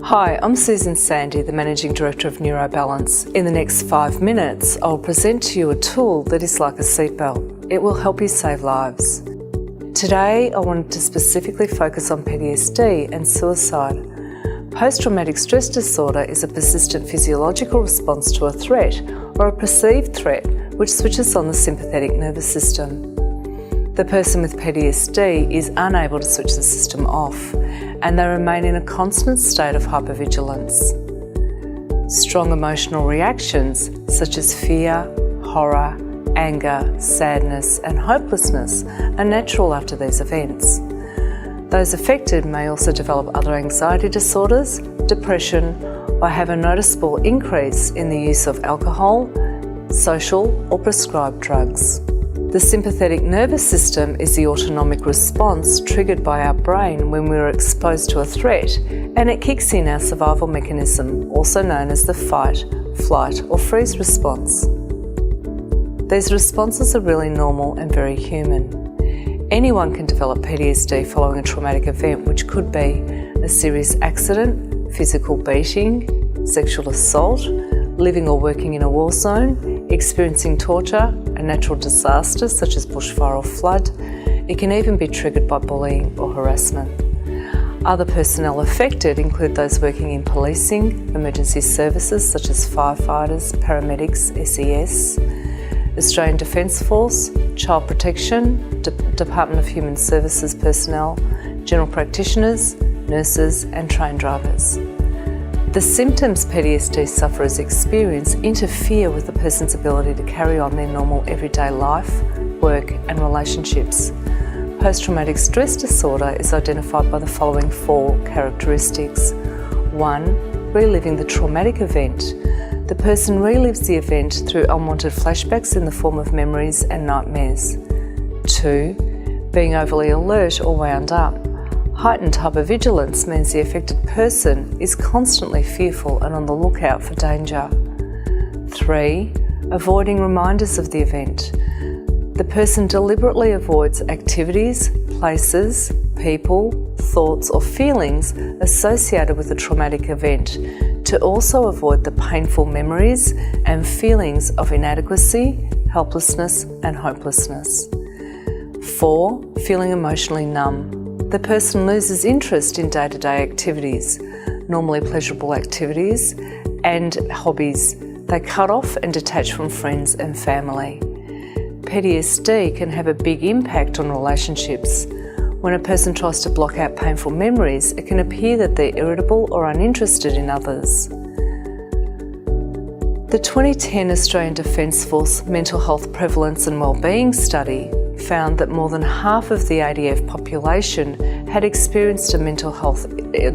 Hi, I'm Susan Sandy, the Managing Director of Neuro Balance. In the next 5 minutes, I'll present to you a tool that is like a seatbelt. It will help you save lives. Today, I wanted to specifically focus on PTSD and suicide. Post-traumatic stress disorder is a persistent physiological response to a threat or a perceived threat which switches on the sympathetic nervous system. The person with PTSD is unable to switch the system off, and they remain in a constant state of hypervigilance. Strong emotional reactions such as fear, horror, anger, sadness, and hopelessness are natural after these events. Those affected may also develop other anxiety disorders, depression, or have a noticeable increase in the use of alcohol, social, or prescribed drugs. The sympathetic nervous system is the autonomic response triggered by our brain when we are exposed to a threat, and it kicks in our survival mechanism, also known as the fight, flight, or freeze response. These responses are really normal and very human. Anyone can develop PTSD following a traumatic event, which could be a serious accident, physical beating, sexual assault, living or working in a war zone, experiencing torture, a natural disaster such as bushfire or flood. It can even be triggered by bullying or harassment. Other personnel affected include those working in policing, emergency services such as firefighters, paramedics, SES, Australian Defence Force, Child Protection, Department of Human Services personnel, general practitioners, nurses, and train drivers. The symptoms PTSD sufferers experience interfere with a person's ability to carry on their normal everyday life, work, and relationships. Post-traumatic stress disorder is identified by the following 4 characteristics. 1. Reliving the traumatic event. The person relives the event through unwanted flashbacks in the form of memories and nightmares. 2. Being overly alert or wound up. Heightened hypervigilance means the affected person is constantly fearful and on the lookout for danger. 3. Avoiding reminders of the event. The person deliberately avoids activities, places, people, thoughts or feelings associated with the traumatic event to also avoid the painful memories and feelings of inadequacy, helplessness and hopelessness. 4. Feeling emotionally numb. The person loses interest in day-to-day activities, normally pleasurable activities, and hobbies. They cut off and detach from friends and family. PTSD can have a big impact on relationships. When a person tries to block out painful memories, it can appear that they're irritable or uninterested in others. The 2010 Australian Defence Force Mental Health Prevalence and Wellbeing Study found that more than half of the ADF population had experienced a mental health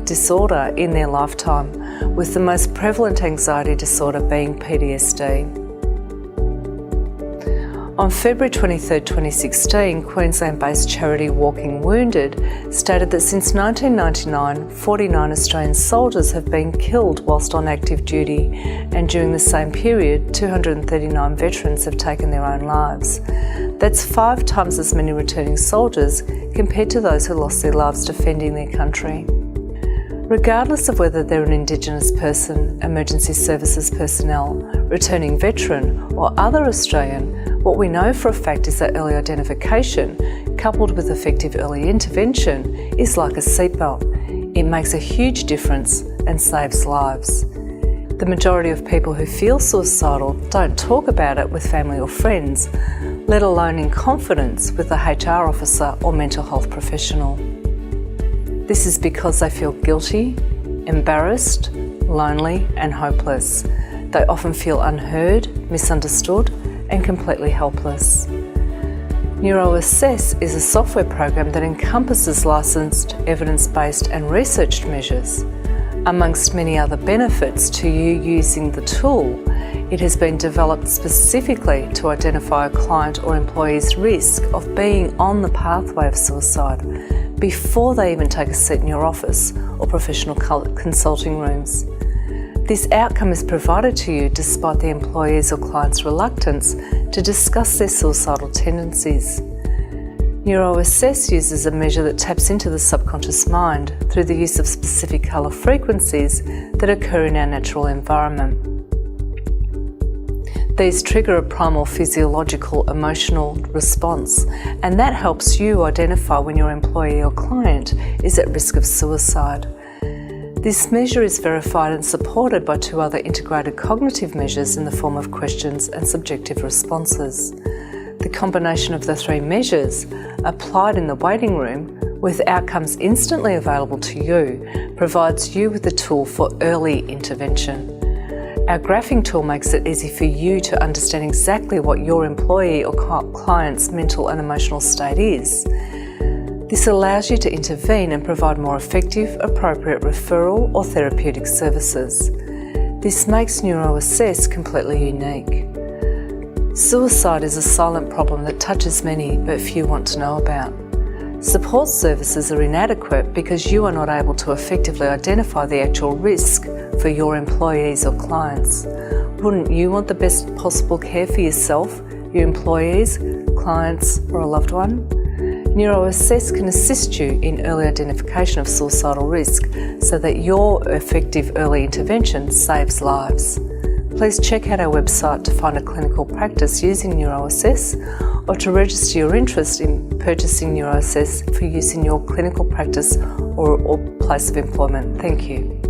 disorder in their lifetime, with the most prevalent anxiety disorder being PTSD. On February 23, 2016, Queensland-based charity Walking Wounded stated that since 1999, 49 Australian soldiers have been killed whilst on active duty, and during the same period, 239 veterans have taken their own lives. That's 5 times as many returning soldiers compared to those who lost their lives defending their country. Regardless of whether they're an Indigenous person, emergency services personnel, returning veteran or other Australian, what we know for a fact is that early identification, coupled with effective early intervention, is like a seatbelt. It makes a huge difference and saves lives. The majority of people who feel suicidal don't talk about it with family or friends, let alone in confidence with a HR officer or mental health professional. This is because they feel guilty, embarrassed, lonely and hopeless. They often feel unheard, misunderstood and completely helpless. NeuroAssess is a software program that encompasses licensed, evidence-based and researched measures. Amongst many other benefits to you using the tool, it has been developed specifically to identify a client or employee's risk of being on the pathway of suicide before they even take a seat in your office or professional consulting rooms. This outcome is provided to you despite the employee's or client's reluctance to discuss their suicidal tendencies. NeuroAssess uses a measure that taps into the subconscious mind through the use of specific colour frequencies that occur in our natural environment. These trigger a primal physiological emotional response, and that helps you identify when your employee or client is at risk of suicide. This measure is verified and supported by 2 other integrated cognitive measures in the form of questions and subjective responses. The combination of the 3 measures, applied in the waiting room with outcomes instantly available to you, provides you with a tool for early intervention. Our graphing tool makes it easy for you to understand exactly what your employee or client's mental and emotional state is. This allows you to intervene and provide more effective, appropriate referral or therapeutic services. This makes NeuroAssess completely unique. Suicide is a silent problem that touches many but few want to know about. Support services are inadequate because you are not able to effectively identify the actual risk for your employees or clients. Wouldn't you want the best possible care for yourself, your employees, clients, or a loved one? NeuroAssess can assist you in early identification of suicidal risk so that your effective early intervention saves lives. Please check out our website to find a clinical practice using NeuroAssess or to register your interest in purchasing NeuroAssess for use in your clinical practice or place of employment. Thank you.